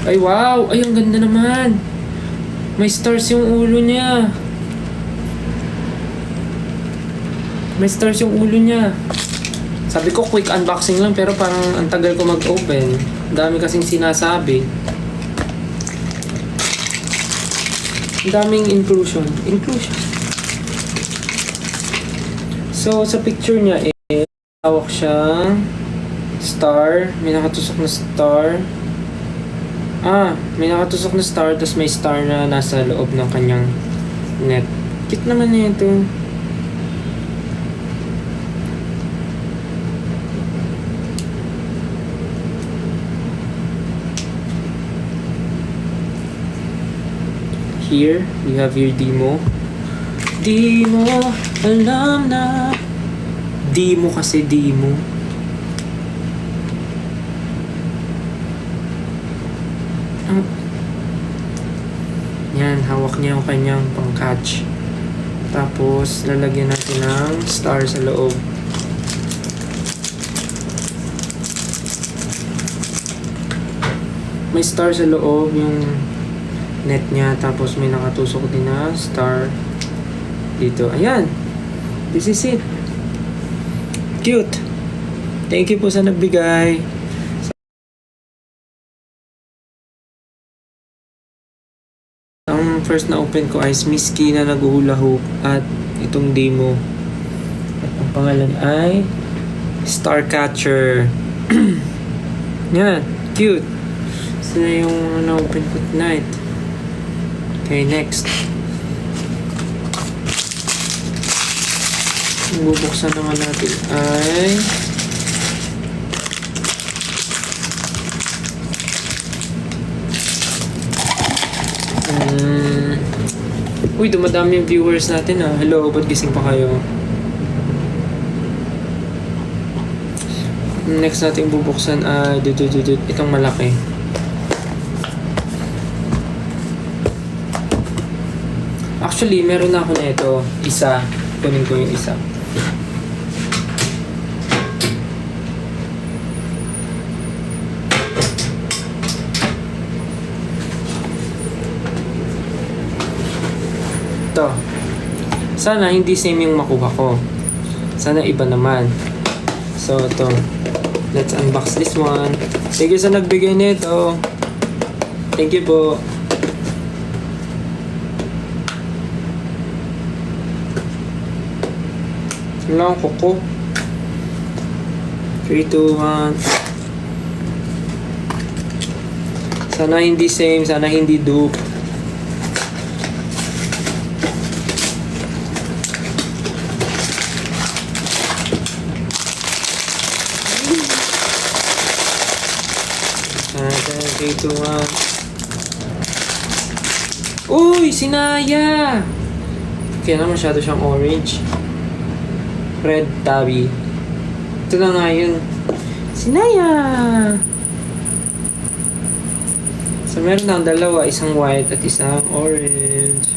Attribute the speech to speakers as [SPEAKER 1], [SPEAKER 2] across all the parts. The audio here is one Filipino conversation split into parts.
[SPEAKER 1] Ay, wow! Ay, ang ganda naman. May stars yung ulo niya. May stars yung ulo niya. Sabi ko quick unboxing lang pero parang ang tagal ko mag-open. Dami kasing sinasabi. Ang daming inclusion. So, sa picture niya hawak siyang star. May nakatusok na star. May nakatusok na star tapos may star na nasa loob ng kanyang net. Cute naman niya ito. Here, you have your demo. Di mo alam na. Di mo kasi di mo. Yan, hawak niya yung kanyang pang-catch. Tapos, lalagyan natin ng star sa loob. May star sa loob yung net niya. Tapos, may nakatusok din na star dito. Ayan. This is it. Cute. Thank you po sa nagbigay. Ang first na open ko ay Miski na nag-hula hoop at itong demo. At ang pangalan ay Starcatcher. Yan. Cute. So na yung na-open ko tonight. Okay, next. Ang bubuksan naman natin ay uy, dumadami yung viewers natin ah. Hello, ba't gising pa kayo? Next natin bubuksan ay itong malaki. Actually, meron na ako na ito. Isa. Kunin ko yung isa. Ito. Sana hindi same yung makuha ko. Sana iba naman. So, ito. Let's unbox this one. Thank you sa nagbigay nito. Thank you po. Wala akong kuko. 3, 2, 1. Sana hindi same. Sana hindi dupe. Sana 3, 2, 1. Uy! Sinaya! Kaya na masyado siyang orange. Red Tabby. Ito na nga yun. Sinaya! So, meron ng dalawa. Isang white at isang orange.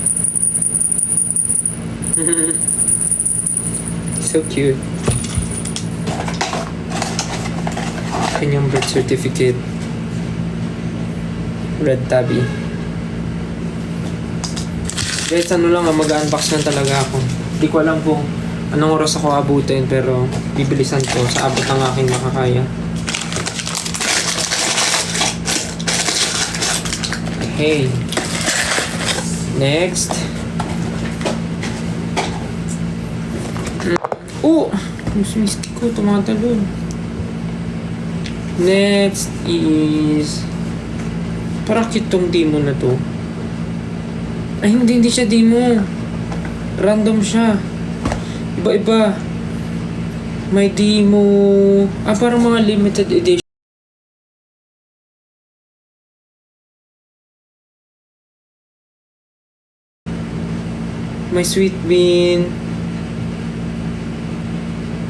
[SPEAKER 1] So cute. Kanyang birth certificate. Red Tabby. Guys, ano lang, mag-unbox lang talaga ako. Hindi ko alam kung anong oras ako abutin, pero bibilisan ko sa abot ng aking makakaya. Okay. Next. Oh! Yung Miski ko, tumatalon. Next is parang cute tong demo na to. Ay, hindi siya demo. Random siya. Iba-iba. May demo. Parang mga limited edition. May Sweet Bean.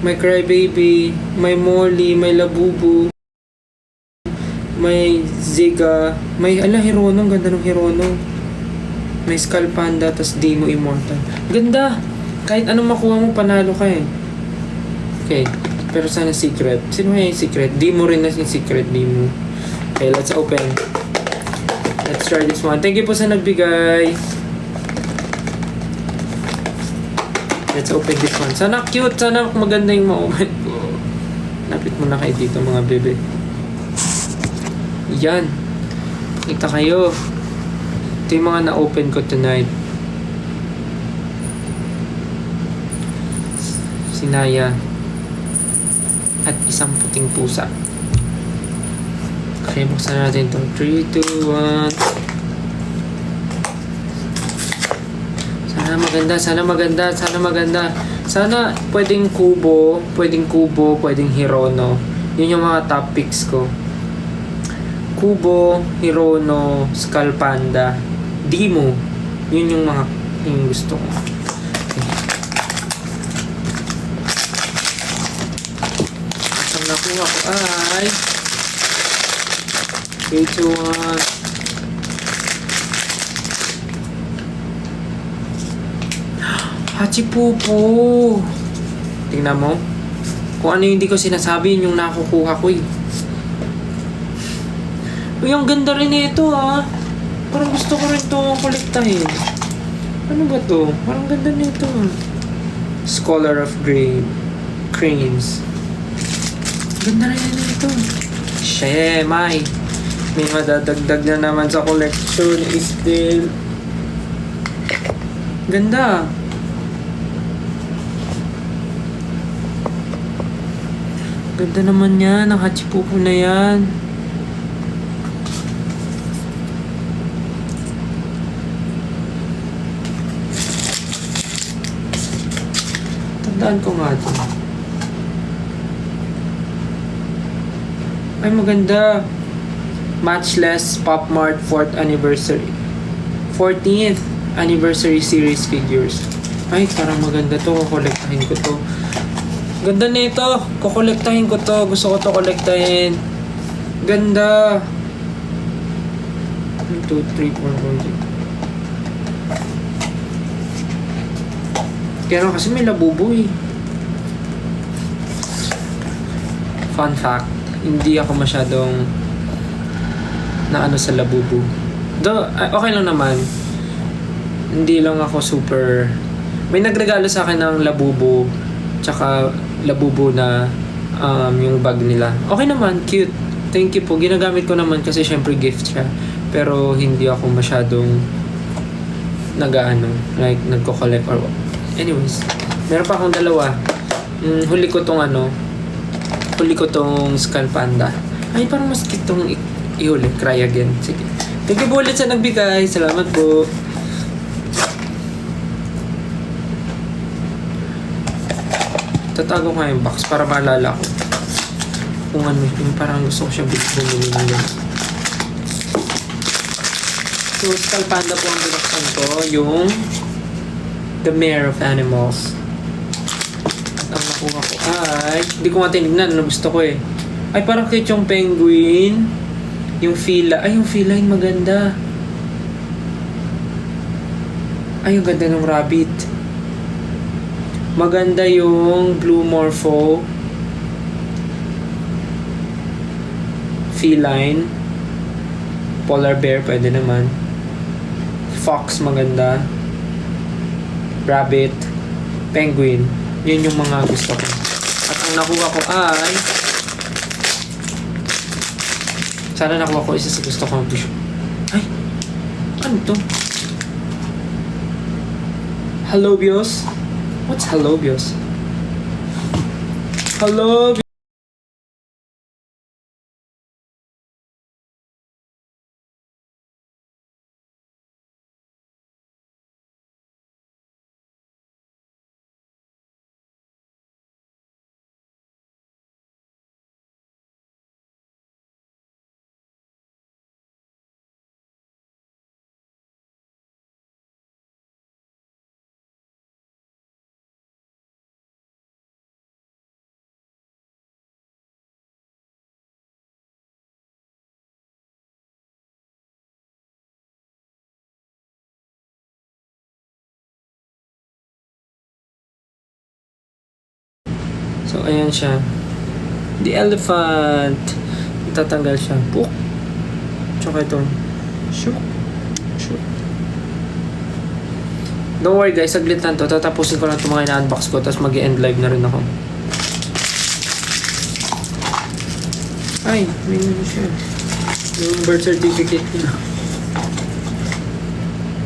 [SPEAKER 1] May Crybaby. May Molly. May Labubu. May Ziga. May Hirono. Ang ganda ng Hirono. May Skull Panda. Tas Demo Immortal. Ganda! Kahit anong makuha mo, panalo ka eh. Okay. Pero sana secret. Sino kaya yung secret? Demo rin na yung secret. Demo. Okay, let's open. Let's try this one. Thank you po sa nagbigay. Let's open this one. Sana cute. Sana maganda yung ma-open ko. Lapit mo na kayo dito mga bebe. Yan. Kita kayo. Ito yung mga na-open ko tonight. Sinaya. At isang puting pusa. Okay, buksan natin itong 3, 2, 1. Sana maganda, sana maganda, sana maganda. Sana pwedeng kubo, pwedeng Hirono. Yun yung mga top picks ko. Kubo, Hirono, Skull Panda, Dimo. Yun yung mga yung gusto ko. Okay. Ang nakuha ko ay 3, 2, 1. Hachipupo. Tingnan mo. Kung ano yung hindi ko sinasabi, yun yung nakukuha ko eh. Uy, ang ganda rin ito ah. Parang gusto ko rin ito kolektahin. Ano ba to? Parang ganda nito ah. Scholar of Cranes. Ganda rin ito. Shemay. May madadagdag na naman sa collection. Still. Ganda. Ganda naman yan. Ang hachipupo na yan. Tandaan ko nga ito. Ay, maganda. Matchless Pop Mart 4th Anniversary. 14th Anniversary Series Figures. Ay, parang maganda to. Kukolektahin ko to. Ganda nito. Kukolektahin ko to. Gusto ko to kolektahin. Ganda. 1, 2, 3, 4, 5. Kaya kasi may labubo eh. Fun fact. Hindi ako masyadong naano sa labubo. Though, okay lang naman. Hindi lang ako super... May nagregalo sa akin ng labubo. Tsaka labubo na yung bag nila. Okay naman, cute. Thank you po. Ginagamit ko naman kasi syempre gift siya. Pero hindi ako masyadong like nagko-collect or what. Anyways, meron pa akong dalawa. Huli ko tong Skull Panda. Ay, parang mas cute tong ihuli. Cry again. Sige. Thank you po ulit sa nagbigay. Salamat po. Tatago ko yung box para maalala ko kung ano yung parang gusto ko siya bumili ng ganun. So, Skull Panda po ang binuksan ko, yung The Mayor of Animals. At ang nakuha ko ay hindi ko nga tinignan, ano gusto ko eh. Ay, parang cute yung penguin, yung fila. Ay, yung fila yung maganda. Ay, yung ganda ng rabbit. Maganda yung Blue Morpho feline. Polar bear pwede naman. Fox maganda. Rabbit. Penguin. Yun yung mga gusto ko. At ang nakuha ko ay sana nakuha ko isa sa gusto ko. Ay! Ano to? Hello, Bios? What's hello, Bios? Hello, So, ayan siya. The elephant. Tatanggal siya. Puk. Tsaka ito. Shoot. Don't worry guys, saglit lang to. Tatapusin ko lang itong mga ina-unbox ko, tapos mag-end live na rin ako. Ay, may ano siya. Yung birth certificate niya.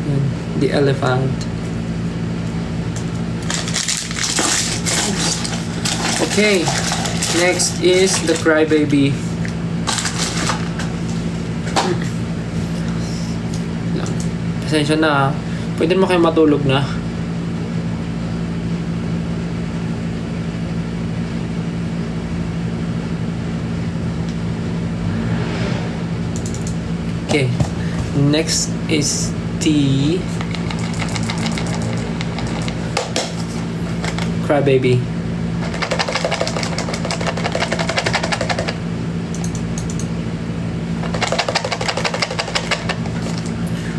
[SPEAKER 1] Yan, the elephant. Okay, next is the crybaby. Pasensya na. Pwede mo kayo matulog na. Okay. Next is the crybaby.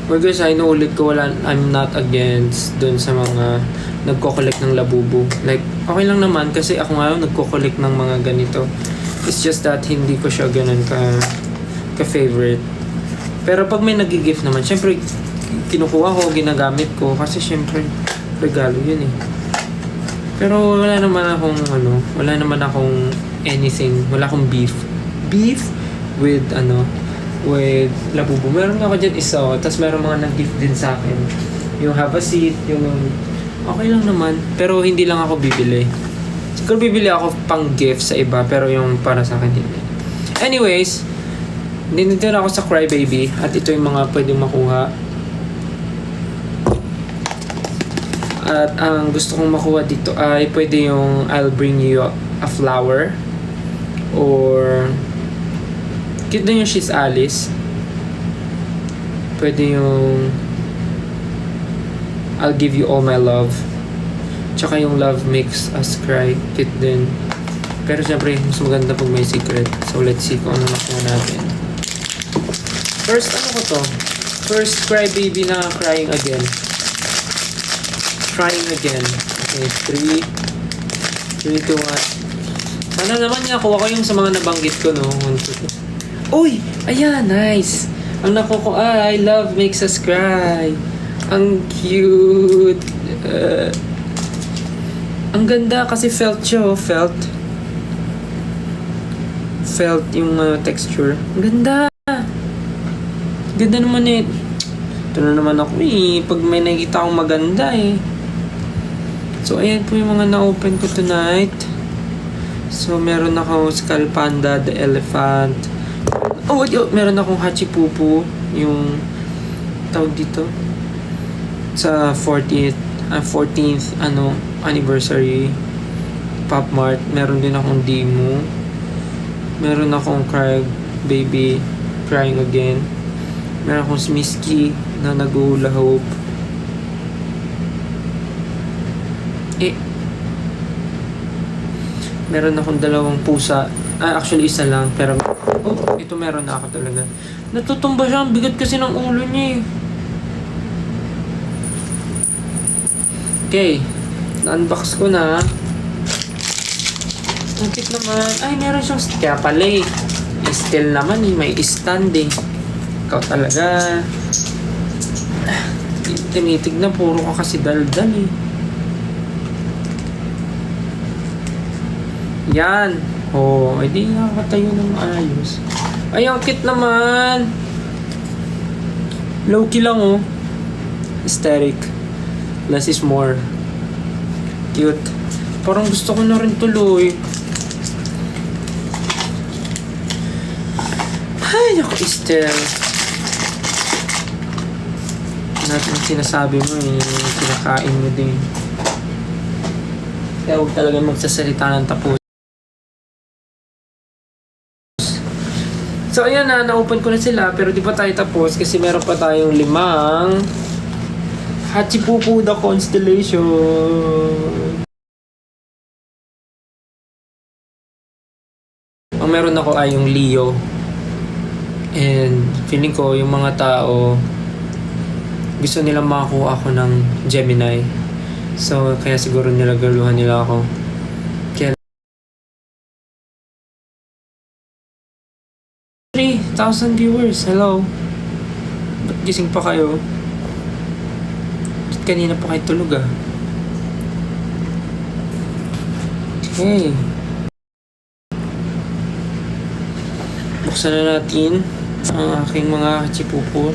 [SPEAKER 1] Well guys, I know ulit ko I'm not against dun sa mga nagko-collect ng labubu. Like, okay lang naman kasi ako nga nagko-collect ng mga ganito. It's just that hindi ko siya ganun ka-favorite. Pero pag may nag-gift naman, syempre kinukuha ko, ginagamit ko kasi syempre regalo yun eh. Pero wala naman akong anything, wala akong beef with with labubu. Meron ako dyan isa, tapos meron mga nag-gift din sa akin. Yung have a seat, yung okay lang naman, pero hindi lang ako bibili. Siguro bibili ako pang gift sa iba, pero yung para sa akin hindi. Anyways, dito na ako sa crybaby, at ito yung mga pwedeng makuha. At ang gusto kong makuha dito ay pwede yung I'll bring you a flower, or cute din yung She's Alice. Pwede yung I'll give you all my love. Tsaka yung Love Makes Us Cry. Cute din. Pero syempre, mas maganda pag may secret. So let's see kung ano nakuha natin. First, ano ko to? First crybaby na crying again. Crying again. Okay, 3, 2, 1. Sana naman nakuha ko yung sa mga nabanggit ko, no? 1, 2, 3. Uy! Ayan, nice! Ang nakuha ay Love Makes Us Cry. Ang cute. Ang ganda kasi felt siya, oh. Felt yung texture. Ang ganda! Ganda naman eh. Ito na naman ako eh. Pag may nakikita akong maganda eh. So, ayan po yung mga na-open ko tonight. So, meron ako Skull Panda, the elephant. Oh, meron akong Hachipupu, yung tawag dito sa 14th anniversary Pop Mart. Meron din akong Demo. Meron akong Crybaby Crying Again. Meron akong Smisky na nag-hula hope. Meron akong dalawang pusa. Actually isa lang, pero ito meron na ako talaga. Natutumba siya, ang bigat kasi ng ulo niya eh. Okay, na-unbox ko na. Ang cute naman. Ay, meron siyang kaya pala eh. Still naman eh, may standing. Ikaw talaga. Tinitig na, puro ka kasi daldal eh. Yan. Oh, edi nakakatayo ng maayos. Ay, ang cute naman. Low-key lang oh. Aesthetic. Less is more. Cute. Parang gusto ko na rin tuloy. Ay, naku, Estelle. Natin ang sinasabi mo eh. Kinakain mo din. Kaya huwag talaga magsasalita ng tapos. So ayan na-open ko na sila, pero di pa tayo tapos kasi meron pa tayong 5 Hachipupu the Constellation. Ang meron ako ay yung Leo. And feeling ko yung mga tao gusto nilang makakuha ako ng Gemini. So kaya siguro nilagaluhan nila ako. 3,000 viewers. Hello. gising pa kayo? Ba't kanina pa kayo tulog ah? Okay. Buksan na natin ang aking mga chipupo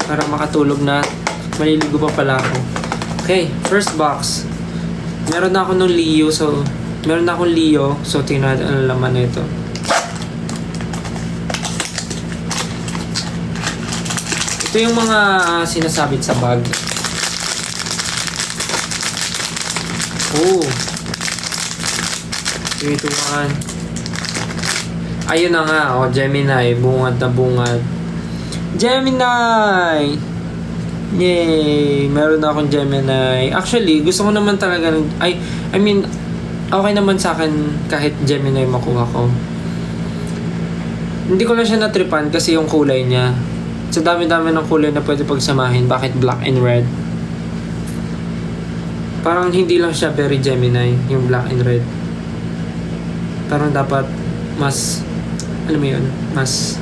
[SPEAKER 1] para makatulog na. Maliligo pa pala ako. Okay, first box. Meron na ako ng Leo, so tingnan natin ang laman na ito. Ito yung mga sinasabit sa bag. Oh. 3, 2, 1. Ayun na nga, oh, Gemini. Bungad na bungad. Gemini! Yay! Meron na akong Gemini. Actually, gusto ko naman talaga I mean, okay naman sa akin kahit Gemini makuha ko. Hindi ko lang siya natripan kasi yung kulay niya. Sa dami-dami ng kulay na pwede pagsamahin. Bakit black and red? Parang hindi lang siya very Gemini, yung black and red. Parang dapat mas, alam mo yun, mas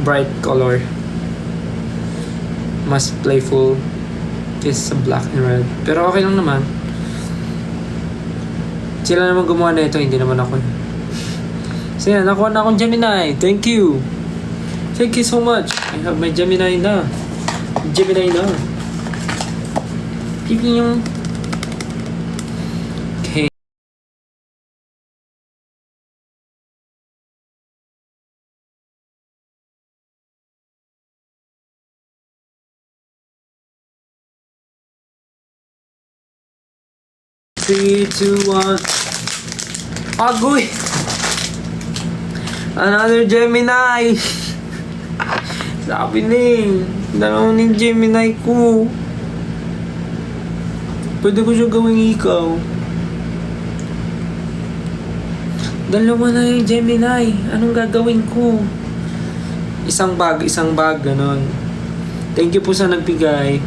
[SPEAKER 1] bright color. Mas playful kaysa sa black and red. Pero okay lang naman. Sila naman gumawa na ito, hindi naman ako. So yan, nakuha na akong Gemini. Thank you. Thank you so much. I have my Gemini na. Gemini na. Pipi yung... Okay. Three, two, one. Agoy! Another Gemini! Sabi ni, dalawang ni Gemini ko. Pwede ko siya gawing ikaw. Dalawa na yung Gemini. Anong gagawin ko? Isang bag, ganon. Thank you po sa nagbigay.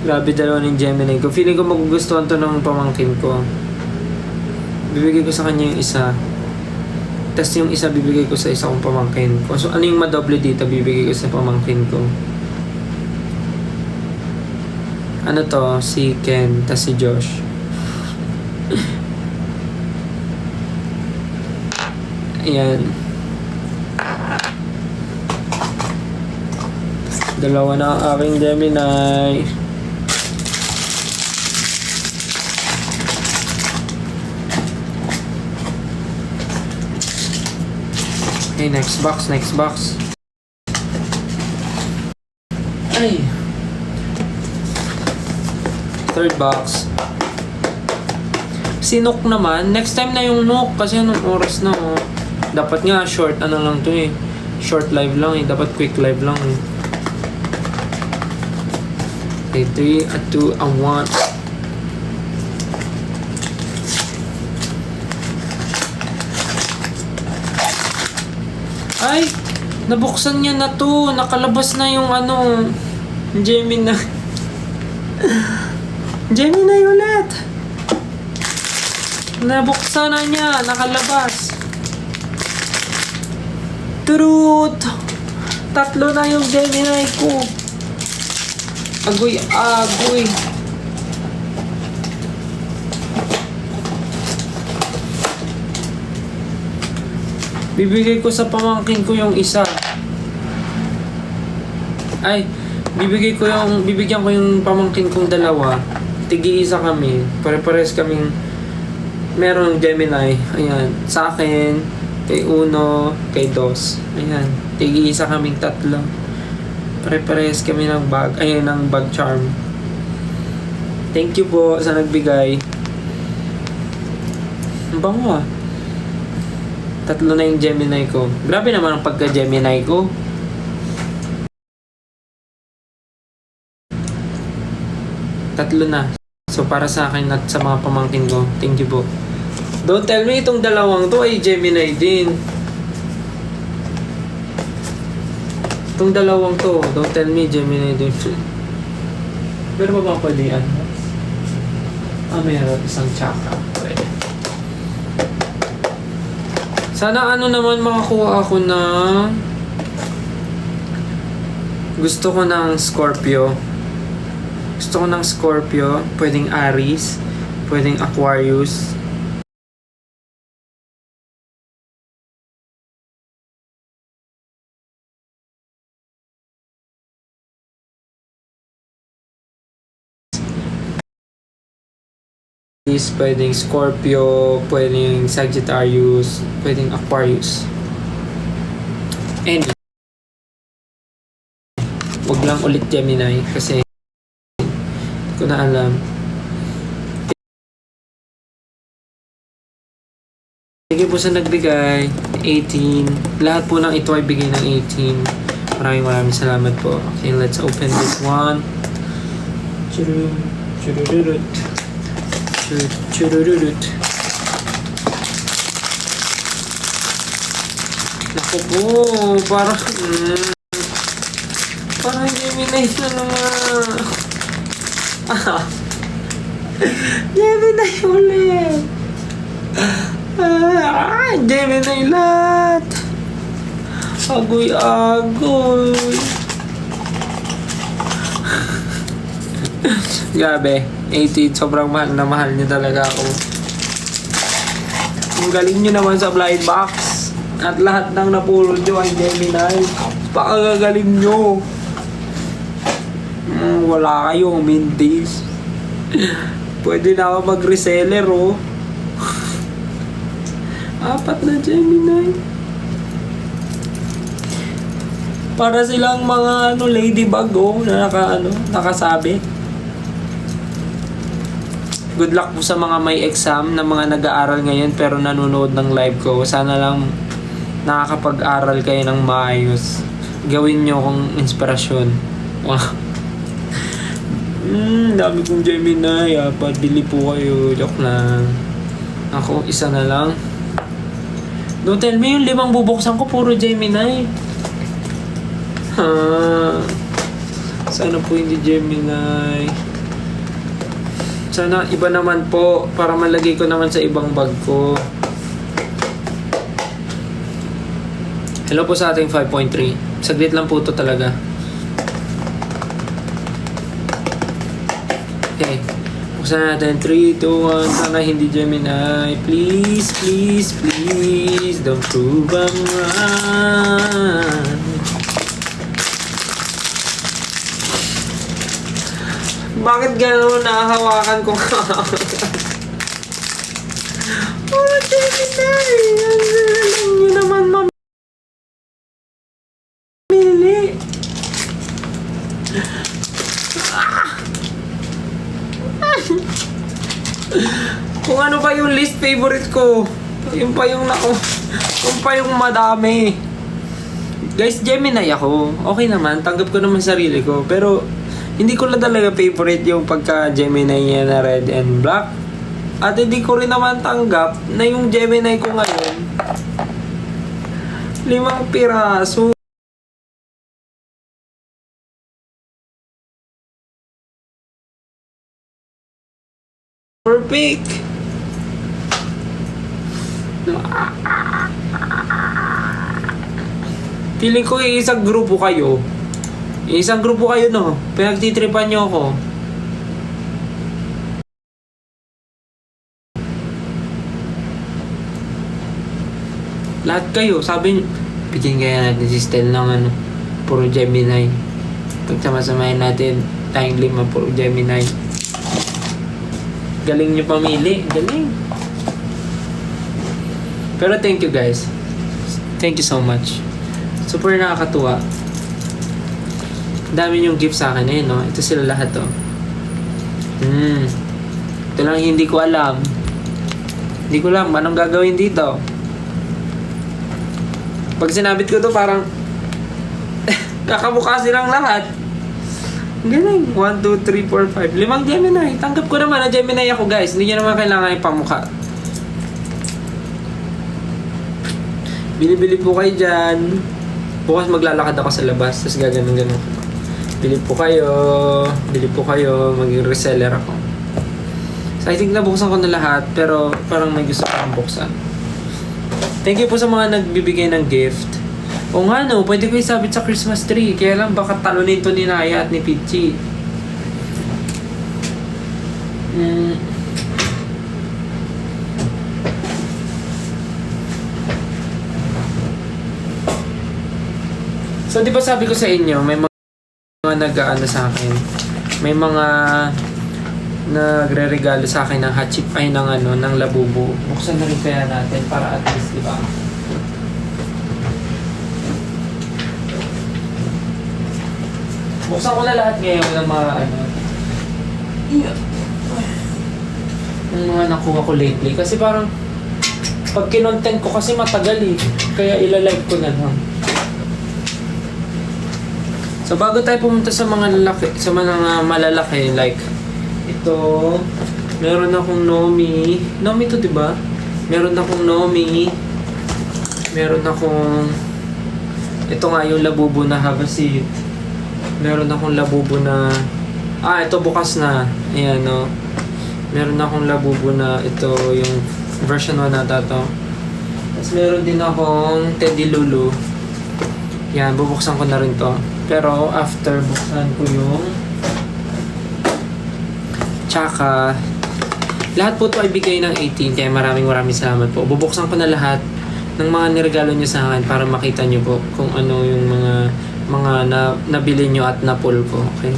[SPEAKER 1] Grabe, dalawa ng Gemini ko. Feeling ko magugustuhan to ng pamangkin ko. Bibigay ko sa kanya yung isa. Tapos yung isa bibigay ko sa isa kong pamangkin ko. So ano yung madoble dito bibigay ko sa pamangkin ko. Ano to? Si Ken, tas si Josh. Ayan. Dalawa na ang aking Gemini. Okay, next box. Ay. Third box. Si Nook naman, next time na yung Nook kasi anong oras na oh. Dapat nga short ano lang to eh. Short live lang eh. Dapat quick live lang eh. Okay, 3, 2, 1. Ay! Nabuksan niya na to. Nakalabas na yung ano. Gemini. Gemini ulit. Nabuksan na niya. Nakalabas. Truth! 3 na yung Gemini ko. Agoy. Bibigay ko sa pamangkin ko yung isa. Ay, bibigyan ko yung pamangkin kong dalawa. Tigi-isa kami. Pare-pares kaming meron Gemini. Ayan. Sa akin, kay Uno, kay Dos. Ayan. Tigi-isa kaming 3. Pare-pares kami ng bag. Ayan, ng bag charm. Thank you po sa nagbigay. Ang bango ah. 3 na yung Gemini ko. Grabe naman ang pagka-Gemini ko. Tatlo na. So, para sa akin at sa mga pamangkin ko. Thank you po. Don't tell me itong dalawang to ay Gemini din. Itong dalawang to. Don't tell me Gemini din. Pero mapapalian. Meron isang tsaka. Pwede. Sana ano naman makakuha ako ng Gusto ko ng Scorpio. Pwedeng Aries. Pwedeng Aquarius. Pwedeng Scorpio, pwedeng Sagittarius, pwedeng Aquarius. And wag lang ulit Gemini kasi hindi ko na alam. Thank you po sa nagbigay. 18. Lahat po ng ito ay bigay ng 18. Maraming salamat po. Okay, let's open this one. Churururut. Naku po, parang Gemini na naman. Gemini ulit. Gemini lahat. Agoy. Grabe, 18. Sobrang mahal na mahal niyo talaga ako. Ang galing niyo naman sa blind box. At lahat ng napulot niyo ay Gemini. Pakagagaling niyo. Wala kayong mintis. Pwede na ako mag-reseller, oh. 4 na Gemini. Para silang mga ladybug, oh, na nakasabi. Good luck po sa mga may exam na mga nag-aaral ngayon pero nanonood ng live ko. Sana lang nakakapag-aral kayo ng maayos. Gawin nyo kong inspirasyon. Dami kong Gemini. Bili po kayo. Joke lang. Ako, isa na lang. Don't tell me yung 5 bubuksan ko puro Gemini. Sana po hindi Gemini. Sana iba naman po para malagay ko naman sa ibang bag ko. Hello po sa ating 5.3. Saglit lang po ito talaga. Okay. Buksan natin. 3, 2, 1. Sana hindi Gemini. Please. Don't prove I'm wrong. Bakit gano'n nahahawakan ko ka? Oh, Gemini! Ang galing nyo naman mamili. Kung ano pa yung least favorite ko. Yung pa yung madami. Guys, Gemini ako. Okay naman, tanggap ko naman sarili ko. Pero hindi ko lang talaga favorite yung pagka-Gemini niya na red and black. At hindi ko rin naman tanggap na yung Gemini ko ngayon 5 piraso. Perfect! Feeling ko isang grupo kayo. Isang grupo kayo, no? Pinagtitripan nyo ako. Lahat kayo, sabi nyo, bigyan kaya natin si Stel ng puro Gemini. Pagsamasamahin natin, tayong 5, puro Gemini. Galing nyo pamili. Galing. Pero thank you guys. Thank you so much. Super nakakatuwa. Dami yung gift sa akin no? Ito sila lahat, oh. Ito lang hindi ko alam. Hindi ko alam anong gagawin dito. Pag sinabit ko to parang kakamukha silang lahat. Galing. 1, 2, 3, 4, 5. 5 Gemini. Tanggap ko naman na Gemini ako, guys. Hindi nyo naman kailangan ipamukha. Bili-bili po kayo dyan. Bukas maglalakad ako sa labas. Tapos gaganon-ganon. Bili po kayo, maging reseller ako. So I think nabuksan ko na lahat, pero parang may gusto akong buksan. Thank you po sa mga nagbibigay ng gift. O nga no, pwede ko isabit sa Christmas tree. Kaya lang baka talunin to ni Naya at ni Pichi. So, di ba sabi ko sa inyo, may mga nag-aano sa akin. May mga nagre-regalo sa akin ng hachip ay ng ano, ng labubu. Buksan na rin kaya natin para at least, di ba? Buksan ko na lahat ngayon ng mga ano. Yung mga nakuha ko lately. Kasi parang pag kinontent ko kasi matagal eh. Kaya ilalike ko na lang. So bago tayo pumunta sa mga lalaki, sa mga malalaki, like ito, meron akong Nomi. Nomi to, 'di ba? Meron akong Nomi. Meron akong ito nga yung labubo na have a seat. Meron akong labubo na ito bukas na. Ayan, no. Meron akong labubo na ito yung version 1 na to. Tapos meron din akong Teddy Lulu. Yan, bubuksan ko na rin to. Pero after buksan ko yung tsaka lahat po to ay bigay ng 18 kaya maraming salamat po. Bubuksan ko na lahat ng mga niregalo nyo sa akin para makita nyo po kung ano yung mga nabili nyo at na-pull ko. Okay?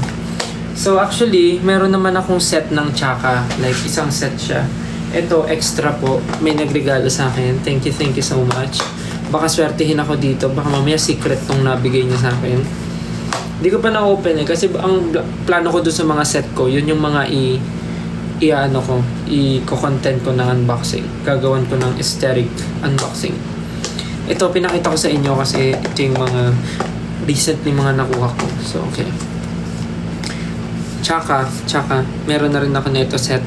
[SPEAKER 1] So actually, meron naman akong set ng tsaka. Like isang set siya. Ito, extra po. May nagregalo sa akin. Thank you so much. Baka swertihin ako dito. Baka mamaya secret tong nabigay niya sa akin. Hindi ko pa na-open eh. Kasi ang plano ko doon sa mga set ko, yun yung mga i-content ko ng unboxing. Gagawan ko ng aesthetic unboxing. Ito, pinakita ko sa inyo kasi ito yung mga recently mga nakuha ko. So, okay. Tsaka, meron na rin ako na ito set.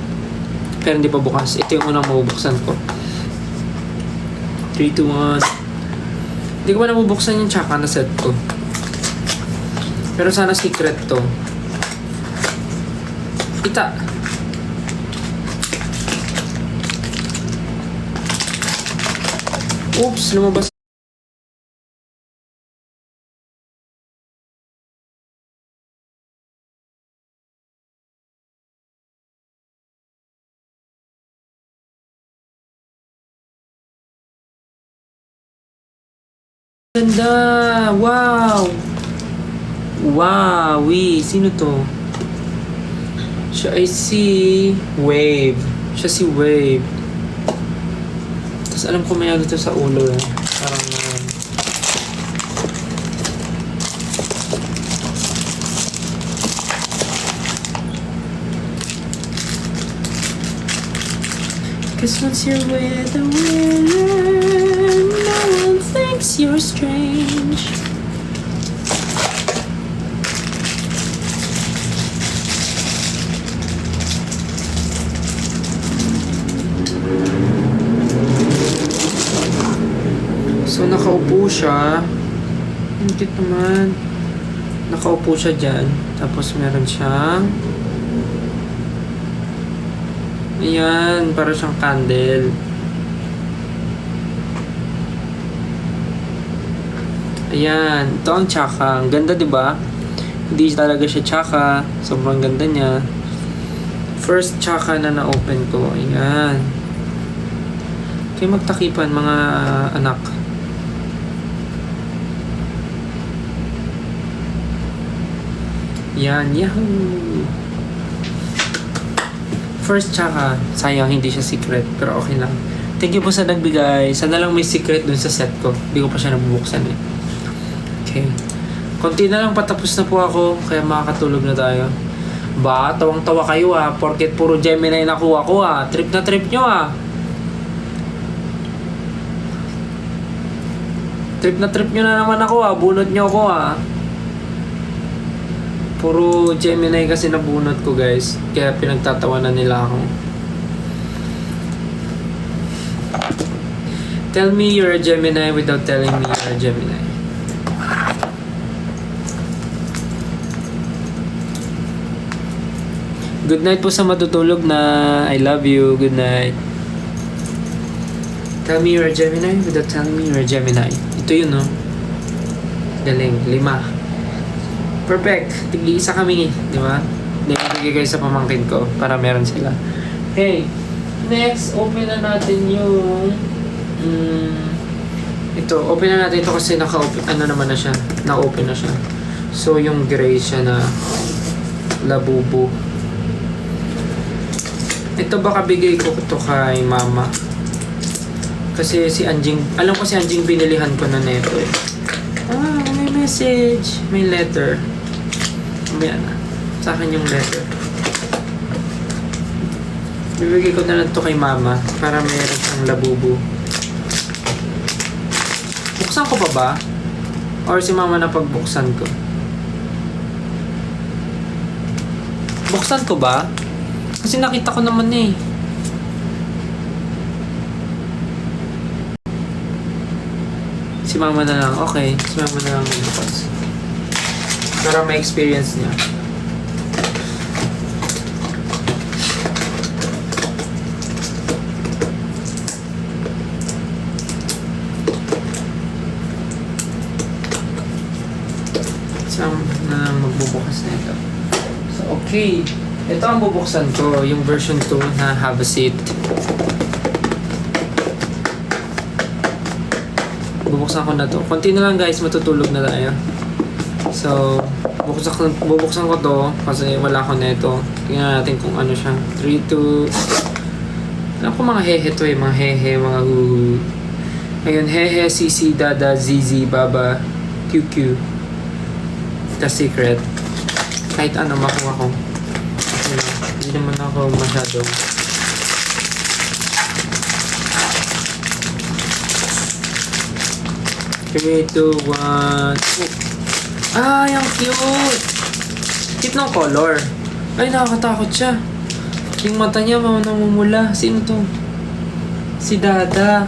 [SPEAKER 1] Pero hindi pa bukas. Ito yung unang mabubuksan ko. 3, 2, 1. Hindi ko pa nabubuksan yung tsaka na set ko. Pero sana secret to. Ita. Oops, lumabas. Ganda! Wow! Wow! Sino to? Siya ay si Wave. Siya si Wave. Tapos alam ko may ano to sa ulo eh. Parang cause once you're with a winner, no one thinks you're strange. So, nakaupo siya. Ang cute naman. Nakaupo siya dyan. Tapos, meron siyang ayan, para siyang candle. Ayan, ito ang tsaka. Ang ganda, diba? Hindi talaga siya tsaka. Sobrang ganda niya. First tsaka na na-open ko. Ayan. Kaya magtakipan, mga anak. Yan, yahoo! First tsaka, sayang hindi siya secret, pero okay lang. Thank you po sa nagbigay. Sana lang may secret dun sa set ko. Hindi ko pa siya nabubuksan eh. Okay. Konti na lang patapos na po ako, kaya makakatulog na tayo. Ba, tawang-tawa kayo ah, porket puro Gemini nakuha ko ah. Trip na trip nyo ah. Trip na trip nyo na naman ako ah, bunot nyo ako ah. Puro Gemini kasi nabunot ko guys. Kaya pinagtatawanan nila ako. Tell me you're a Gemini without telling me you're a Gemini. Good night po sa matutulog na. I love you. Good night. Tell me you're a Gemini without telling me you're a Gemini. Ito yun, no? Galing. 5. Perfect. Tig-isa kami. Di ba? Hindi ko bigay kayo sa pamangkin ko para meron sila. Okay. Next, open na natin yung... ito. Open na natin ito kasi naka-open. Ano naman na siya? Na-open na siya. So, yung gray siya na labubu. Ito baka bigay ko ito kay mama. Kasi si Anjing, alam ko si Anjing binilihan ko na neto eh. May message. May letter. Mamaya na. Sa akin yung letter. Bibigay ko na lang ito kay mama para meron siyang labubu. Buksan ko pa ba? Or si mama na pagbuksan ko? Buksan ko ba? Kasi nakita ko naman eh. Si mama na lang. Okay. Si mama na lang bukas. Para may experience niya. Si mama na lang magbubukas na ito. So, okay. Ito ang bubuksan ko. Yung version 2 na have a seat. Bubuksan ko na to. Konti na lang guys, matutulog na tayo. So, bubuksan ko to kasi wala ko neto. Tingnan natin kung ano siya. 3, 2... Alam ko mga hehe to eh. Mga hehe, mga huhu. Ayun, hehe, sisi, dada, zizi, baba, QQ. The secret. Kahit ano makuha ko. Hindi naman ako masyadong 3, 2, 1. Ang cute! Cute ng color. Ay, nakakatakot siya. Yung mata niya, namumula. Sino to? Si Dada.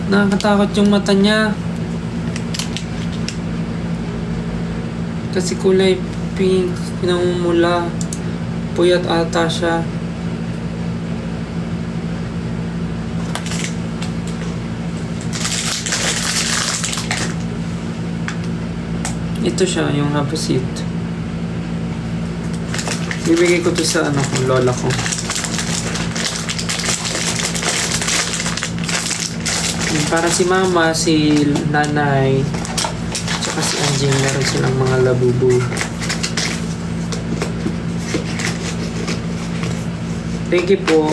[SPEAKER 1] Nakakatakot yung mata niya. Kasi kulay pink. Namumula. Puyat ata siya. Ito siya, yung have a seat. Bibigay ko to sa lola ko. Para si mama, si nanay, tsaka si Anjing, meron silang mga labubu. Thank you po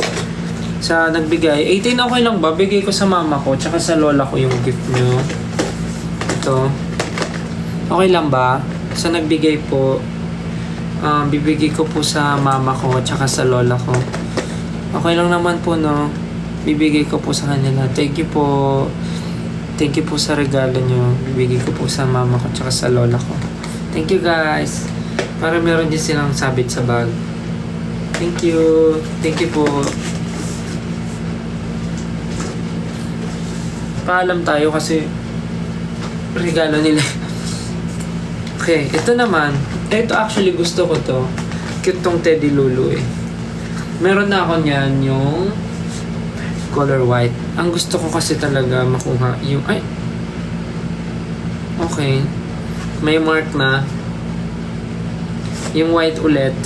[SPEAKER 1] sa nagbigay. 18 okay lang ba? Bigay ko sa mama ko, tsaka sa lola ko yung gift nyo. Ito. Okay lang ba? Sa nagbigay po, bibigay ko po sa mama ko tsaka sa lola ko. Okay lang naman po, no? Bibigay ko po sa kanila. Thank you po. Thank you po sa regalo nyo. Bibigay ko po sa mama ko tsaka sa lola ko. Thank you guys. Para meron din silang sabit sa bag. Thank you. Thank you po. Paalam tayo kasi regalo nila. Okay, ito naman. Ito actually gusto ko to. Cute tong Teddy Lulu eh. Meron na ako niyan yung color white. Ang gusto ko kasi talaga makuha yung... Ay! Okay. May mark na. Yung white ulit.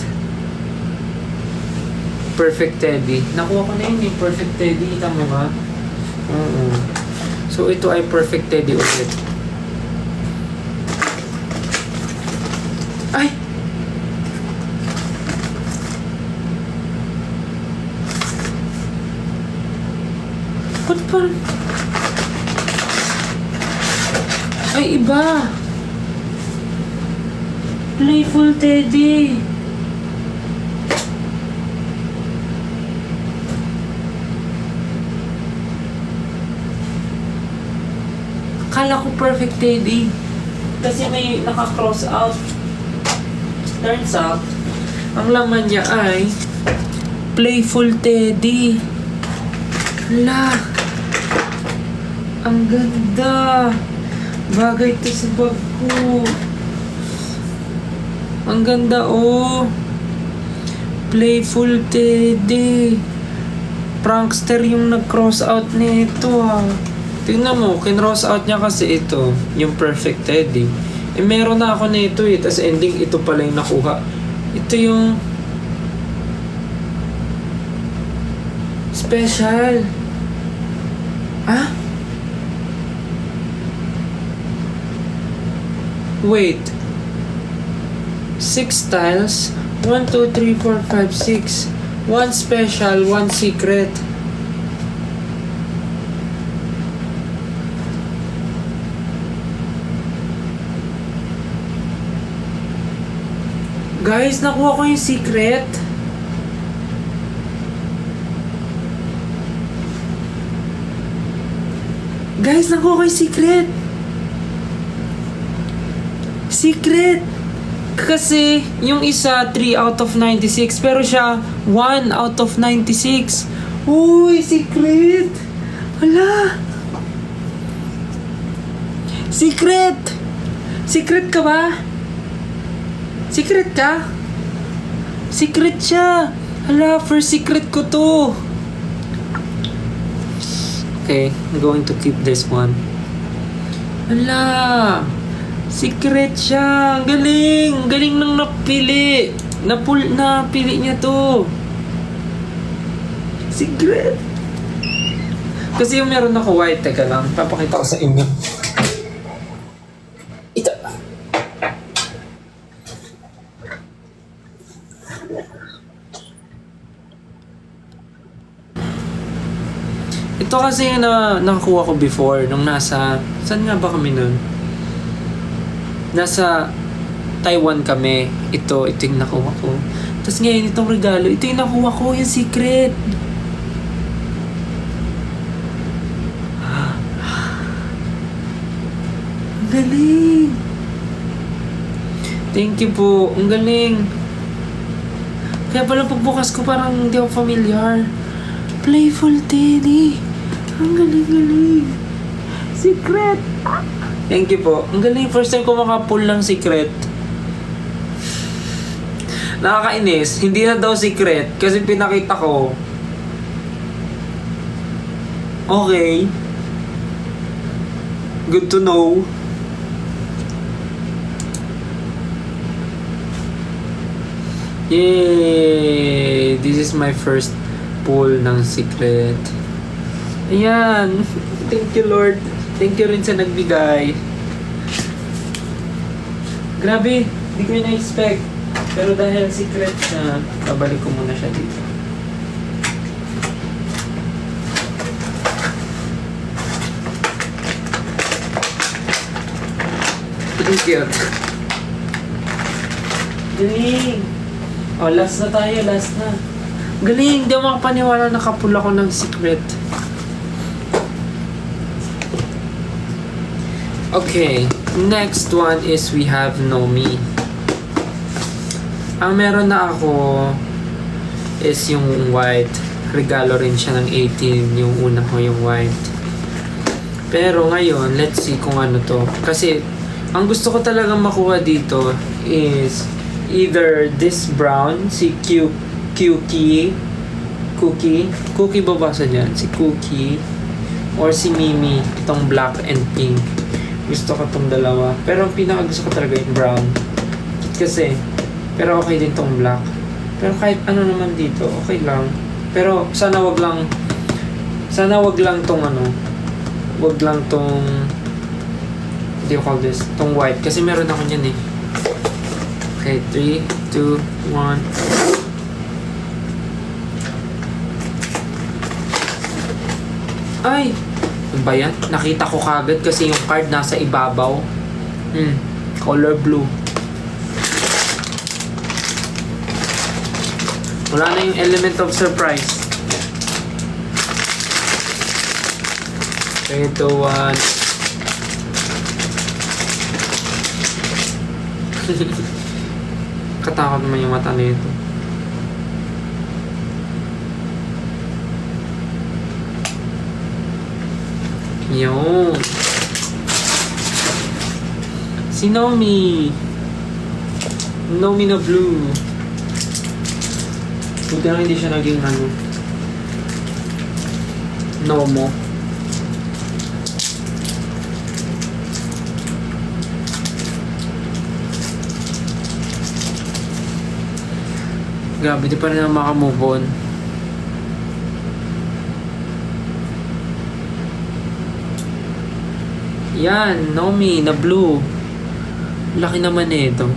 [SPEAKER 1] Perfect Teddy. Nakuha ko na yun yung Perfect Teddy. Tama ba? Oo. So ito ay Perfect Teddy ulit. Ay! Ba't parang... Ay, iba! Playful Teddy! Akala ko Perfect Teddy. Kasi may naka-cross out. Turns out, ang laman niya ay Playful Teddy. Hala! Ang ganda! Bagay to sa bag ko. Ang ganda, oh! Playful Teddy. Prankster yung nag-cross out nito, ah. Tingnan mo, kin-cross out niya kasi ito, yung Perfect Teddy. Eh, meron na ako nito eh. Tapos ending, ito pala yung nakuha. Ito yung special. Ah? Wait. 6 tiles. 1, 2, 3, 4, 5, 6. 1 special, 1 secret. Guys, nakuha ko yung secret. Guys, nakuha ko yung secret. Secret! Kasi, yung isa, 3 out of 96. Pero siya, 1 out of 96. Uy, secret! Wala! Secret! Secret ka ba? Secret ka? Secret siya! Hala, first secret ko to. Okay, I'm going to keep this one. Hala! Secret siya! Ang galing! Ang galing nang napili! Napili niya to. Secret! Kasi yung meron ako white. Teka lang, papakita ko sa inyo. Ito. Ito kasi na nakakuha ko before nung nasa... Saan nga ba kami nun? Nasa Taiwan kami. Ito yung nakuha ko. Tapos ngayon itong regalo, ito yung nakuha ko, yung secret. Ang galing. Thank you po. Ang galing. Kaya pala pagbukas ko parang hindi ako familiar. Playful Teddy. Ang galing-galing. Secret. Thank you po. Ang galing. First time ko makapull ng secret. Nakakainis. Hindi na daw secret. Kasi pinakita ko. Okay. Good to know. Yay! This is my first pull ng secret. Ayan. Thank you, Lord. Thank you rin sa nagbigay. Grabe, hindi ko na-expect. Pero dahil secret na, babalik ko muna siya dito. Pretty cute. Galing! Oh, last na tayo, last na. Galing! Hindi ako makapaniwala na kapul ako ng secret. Okay, next one is we have Nomi. Ang meron na ako is yung white. Regalo rin siya ng 18, yung una ko yung white. Pero ngayon, let's see kung ano to. Kasi, ang gusto ko talagang makuha dito is either this brown, si Cookie babasa dyan, si Cookie, or si Mimi, itong black and pink. Gusto ko tong dalawa. Pero ang pinaka gusto ko talaga yung brown. Kasi, pero okay din tong black. Pero kahit ano naman dito, okay lang. Pero sana wag lang tong ano, wag lang tong, what do you call this? Tong white. Kasi meron ako niyan eh. Okay, 3, 2, 1. Ay! Ano ba yan? Nakita ko kagad kasi yung card nasa ibabaw. Color blue. Wala na yung element of surprise. 3, 2, 1. Katakot naman yung mata nito. Yun. Si Nomi. Nomi na blue. Buti lang hindi siya naging ano. Nomo. Grabe, di pa rin ako makamove on. Yan, Nomi, na blue. Laki naman ito.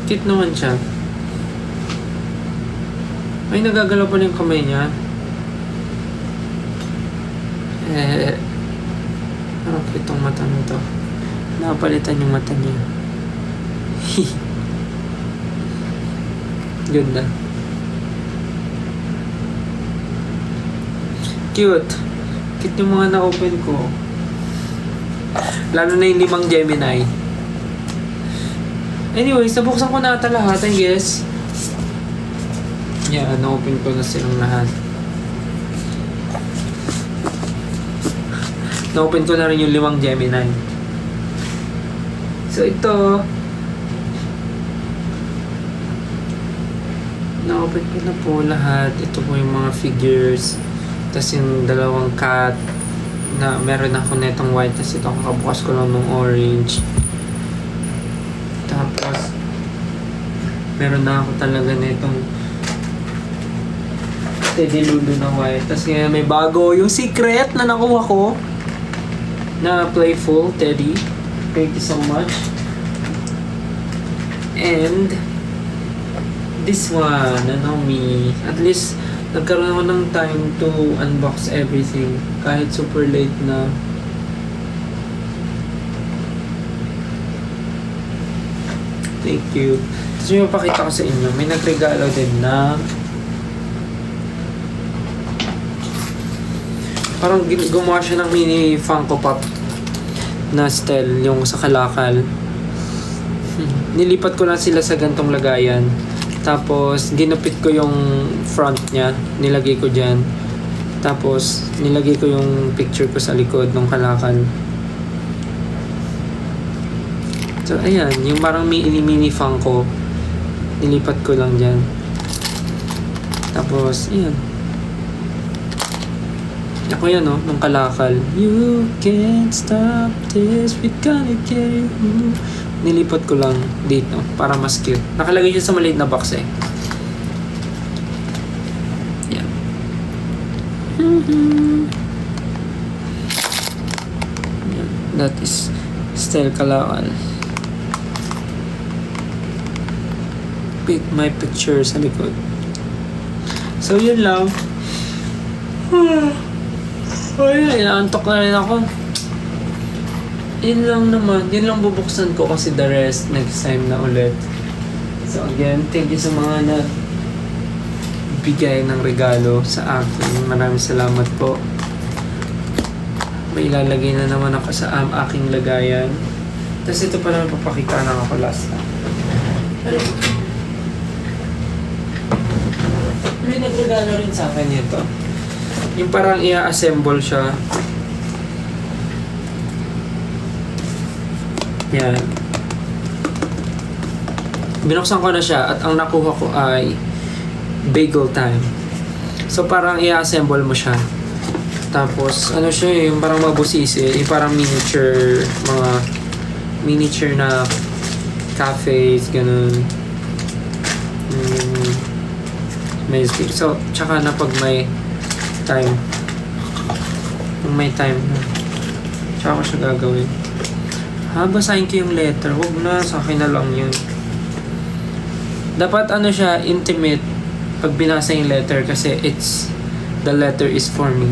[SPEAKER 1] Cute naman siya. Ay, nagagalaw pa yung kamay niya. Parang cute tong mata nito. Napalitan yung mata niya. Ganda. Cute. Cute yung mga na-open ko. Lalo na yung 5 Gemini. Anyways, nabuksan ko na ata lahat, I guess. Yeah, na-open ko na silang lahat. Na-open ko na rin yung 5 Gemini. So, ito. Na-open ko na po lahat. Ito po yung mga figures. Tapos yung 2 cat na meron ako netong white. Tapos ito kakabukas ko lang ng orange. Tapos meron na ako talaga netong Teddy Lulu na white. Tapos ngayon may bago yung secret na nakuha ko na playful Teddy. Thank you so much. And this one, Nomi. At least nagkaroon ako ng time to unbox everything kahit super late na. Thank you. Tapos may mapakita ko sa inyo, may nagregalo din na parang gumawa siya ng mini Funko Pop na style yung sa kalakal. Nilipat ko lang sila sa gantong lagayan. Tapos, ginupit ko yung front niya. Nilagay ko dyan. Tapos, nilagay ko yung picture ko sa likod ng kalakal. So, ayan. Yung parang mini Funko. Nilipat ko lang dyan. Tapos, ayan. Ako yan, no? Ng kalakal. You can't stop this. We gonna get you. Nilipat ko lang dito para mas cute. Nakalagay siya sa maliit na box eh. Yan. Yan. That is style kalakal. Pick my picture sa likod. So yun lang. Ay, inaantok na rin ako. Yun lang naman. Yun lang bubuksan ko kasi the rest next time na ulit. So again, thank you sa mga na bigay ng regalo sa akin. Maraming salamat po. May ilalagay na naman ako sa aking lagayan. Tapos ito pa naman papakita na ako last na. May nagregalo rin sa akin ito. Yung parang i-assemble siya. Yan. Binuksan ko na siya at ang nakuha ko ay bagel time. So parang i-assemble mo siya. Tapos ano siya yung parang mabusisi, yung parang mga miniature na cafes, ganun. May so tsaka na pag may time. Kung may time na. Tsaka ko siya gagawin. Basahin ko yung letter. Huwag na, sa akin na lang yun. Dapat ano siya, intimate pag binasa yung letter kasi the letter is for me.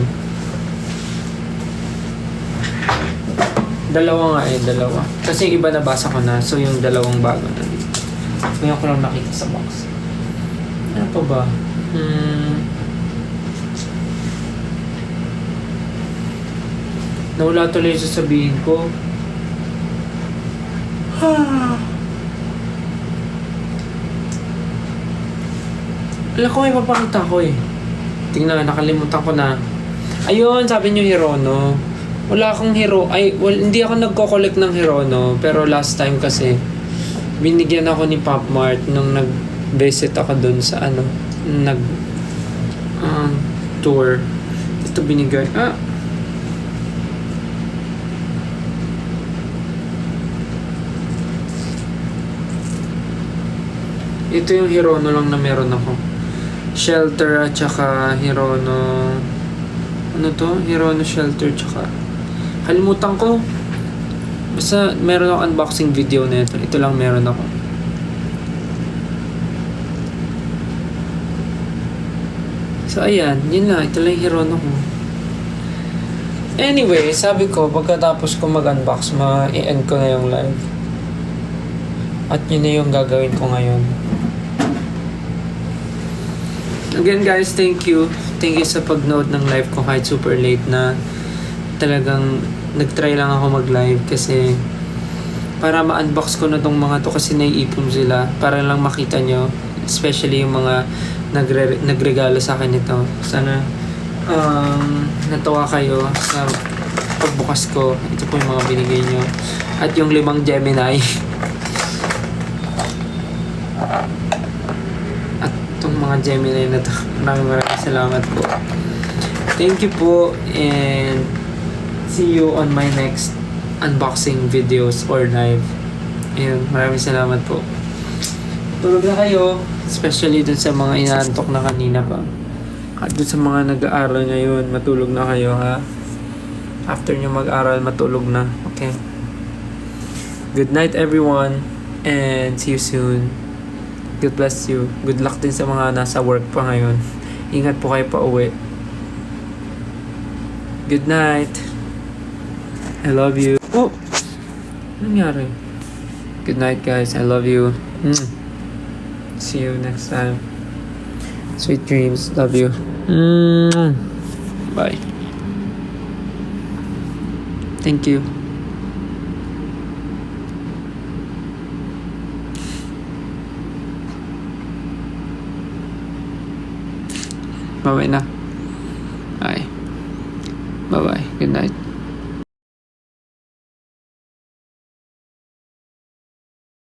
[SPEAKER 1] Dalawa nga. Kasi yung iba nabasa ko na, so yung 2 bago na dito. Ngayon ko lang nakita sa box. Ano pa ba? Nawala tuloy yung sasabihin ko. Alam ko may papakita ko eh. Tingnan, nakalimutan ko na. Ayun, sabi niyo Hirono. Wala akong hindi ako nagko-collect ng Hirono. Pero last time kasi, binigyan ako ni Pop Mart nung nag-visit ako dun sa tour. Ito binigay. Ito yung Hirono lang na meron ako. Shelter at saka Hirono... Ano to? Hirono Shelter tsaka... Kalimutan ko. Basta meron ako unboxing video na ito. Ito lang meron ako. So ayan, yun lang. Ito lang yung Hirono ko. Anyway, sabi ko, pagkatapos ko mag-unbox, ma-end ko na yung live. At yun na yung gagawin ko ngayon. Again guys, thank you. Thank you sa pag-note ng live ko kahit super late na. Talagang nag-try lang ako mag-live kasi para ma-unbox ko na tong mga to kasi naiipon sila. Para lang makita nyo. Especially yung mga nagregalo sa akin ito. Sana natawa kayo sa pagbukas ko. Ito po yung mga binigay nyo. At yung 5 Gemini. At itong mga Gemini na to. Maraming salamat po. Thank you po and see you on my next unboxing videos or live. Ayun, maraming salamat po. Tulog na kayo. Especially dun sa mga inaantok na kanina pa. At dun sa mga nag-aaral ngayon, matulog na kayo ha. After nyo mag-aral, matulog na. Okay? Good night everyone. And see you soon. God bless you. Good luck din sa mga nasa work pa ngayon. Ingat po kayo pa uwi. Good night. I love you. Oh! Anong nangyari? Good night guys. I love you. See you next time. Sweet dreams. Love you. Bye. Thank you. Bye-bye na. Bye. Bye-bye. Good night.